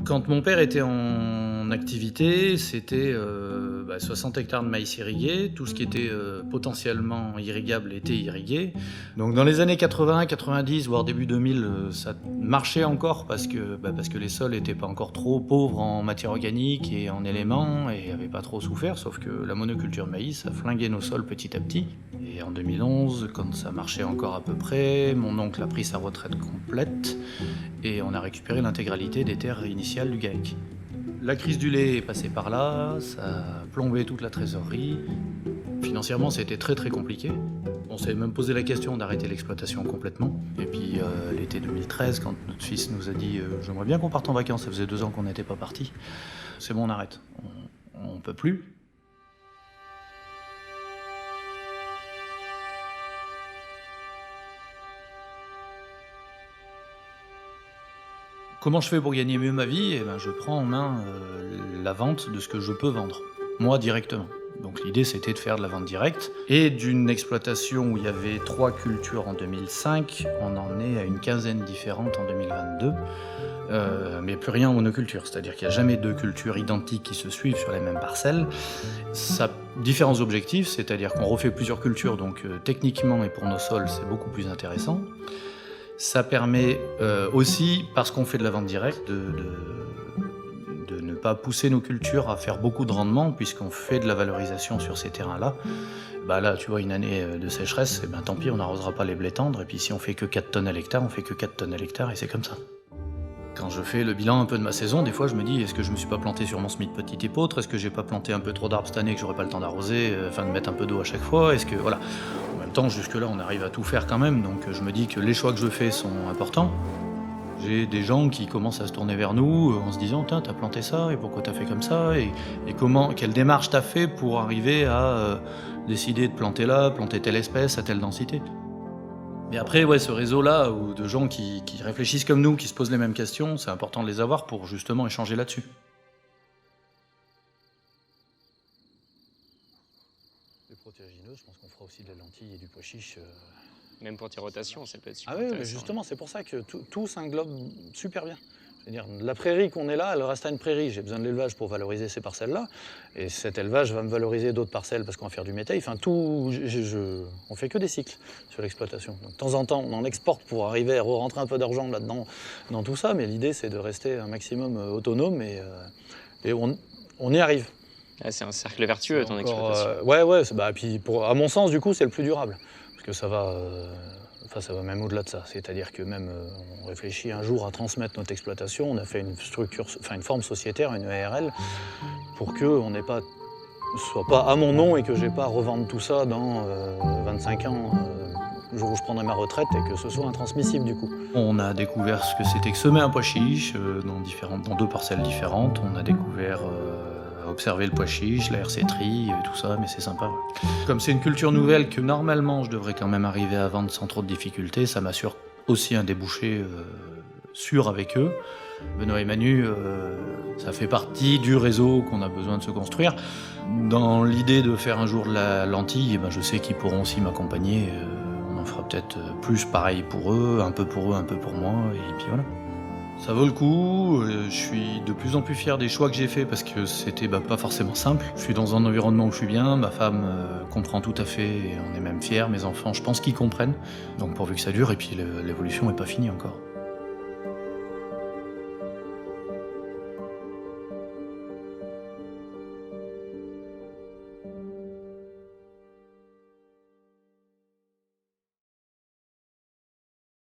Quand mon père était en activité, c'était 60 hectares de maïs irrigué. Tout ce qui était potentiellement irrigable était irrigué. Donc dans les années 80, 90, voire début 2000, ça marchait encore parce que les sols n'étaient pas encore trop pauvres en matière organique et en éléments et n'avaient pas trop souffert, sauf que la monoculture maïs a flingué nos sols petit à petit. Et en 2011, quand ça marchait encore à peu près, mon oncle a pris sa retraite complète et on a récupéré l'intégralité des terres initiales du GAEC. La crise du lait est passée par là, ça a plombé toute la trésorerie. Financièrement, c'était très très compliqué. On s'est même posé la question d'arrêter l'exploitation complètement. Et puis l'été 2013, quand notre fils nous a dit « J'aimerais bien qu'on parte en vacances », ça faisait 2 ans qu'on n'était pas parti. C'est bon, on arrête. On peut plus. Comment je fais pour gagner mieux ma vie ? Je prends en main la vente de ce que je peux vendre, moi directement. Donc l'idée c'était de faire de la vente directe. Et d'une exploitation où il y avait 3 cultures en 2005, on en est à une quinzaine différentes en 2022. Mais plus rien en monoculture, c'est-à-dire qu'il n'y a jamais 2 cultures identiques qui se suivent sur les mêmes parcelles. Ça a différents objectifs, c'est-à-dire qu'on refait plusieurs cultures, donc techniquement et pour nos sols c'est beaucoup plus intéressant. Ça permet aussi, parce qu'on fait de la vente directe, de ne pas pousser nos cultures à faire beaucoup de rendement, puisqu'on fait de la valorisation sur ces terrains-là. Là, tu vois, une année de sécheresse, tant pis, on n'arrosera pas les blés tendres, et puis si on fait que 4 tonnes à l'hectare, on fait que 4 tonnes à l'hectare, et c'est comme ça. Quand je fais le bilan un peu de ma saison, des fois je me dis, est-ce que je me suis pas planté sur mon semis de petite épeautre ? Est-ce que j'ai pas planté un peu trop d'arbres cette année, que j'aurais pas le temps d'arroser, de mettre un peu d'eau à chaque fois ? Est-ce que, voilà. En même temps, jusque-là, on arrive à tout faire quand même, donc je me dis que les choix que je fais sont importants. J'ai des gens qui commencent à se tourner vers nous en se disant « T'as planté ça, et pourquoi t'as fait comme ça ? Et quelle démarche t'as fait pour arriver à décider de planter là, planter telle espèce, à telle densité ?» Mais après, ce réseau-là, ou de gens qui réfléchissent comme nous, qui se posent les mêmes questions, c'est important de les avoir pour justement échanger là-dessus. Les protéagineux, je pense qu'on fera aussi de la lentille et du pois chiche. Même pour tes rotations, ça peut être super Ah oui, mais intéressant. justement, c'est pour ça que tout s'englobe super bien. Je veux dire, la prairie qu'on est là, elle reste à une prairie. J'ai besoin de l'élevage pour valoriser ces parcelles-là. Et cet élevage va me valoriser d'autres parcelles parce qu'on va faire du métail. Enfin, on fait que des cycles sur l'exploitation. Donc, de temps en temps, on en exporte pour arriver à rentrer un peu d'argent là-dedans, dans tout ça. Mais l'idée, c'est de rester un maximum autonome et on y arrive. Ah, c'est un cercle vertueux, ton exploitation. Puis à mon sens, du coup, c'est le plus durable. Parce que ça va même au-delà de ça. C'est-à-dire que même on réfléchit un jour à transmettre notre exploitation. On a fait une forme sociétaire, une EARL, pour qu'on soit pas à mon nom et que j'ai pas à revendre tout ça dans 25 ans, le jour où je prendrai ma retraite, et que ce soit intransmissible du coup. On a découvert ce que c'était que semer un pois chiche dans 2 parcelles différentes. On a découvert observer le pois chiche, la RC-tri, tout ça, mais c'est sympa. Ouais. Comme c'est une culture nouvelle que normalement je devrais quand même arriver à vendre sans trop de difficultés, ça m'assure aussi un débouché sûr avec eux. Benoît et Manu, ça fait partie du réseau qu'on a besoin de se construire. Dans l'idée de faire un jour de la lentille, je sais qu'ils pourront aussi m'accompagner. On en fera peut-être plus pareil pour eux, un peu pour moi, et puis voilà. Ça vaut le coup, je suis de plus en plus fier des choix que j'ai faits parce que c'était pas forcément simple. Je suis dans un environnement où je suis bien, ma femme comprend tout à fait et on est même fiers, mes enfants je pense qu'ils comprennent. Donc pourvu que ça dure, et puis l'évolution n'est pas finie encore.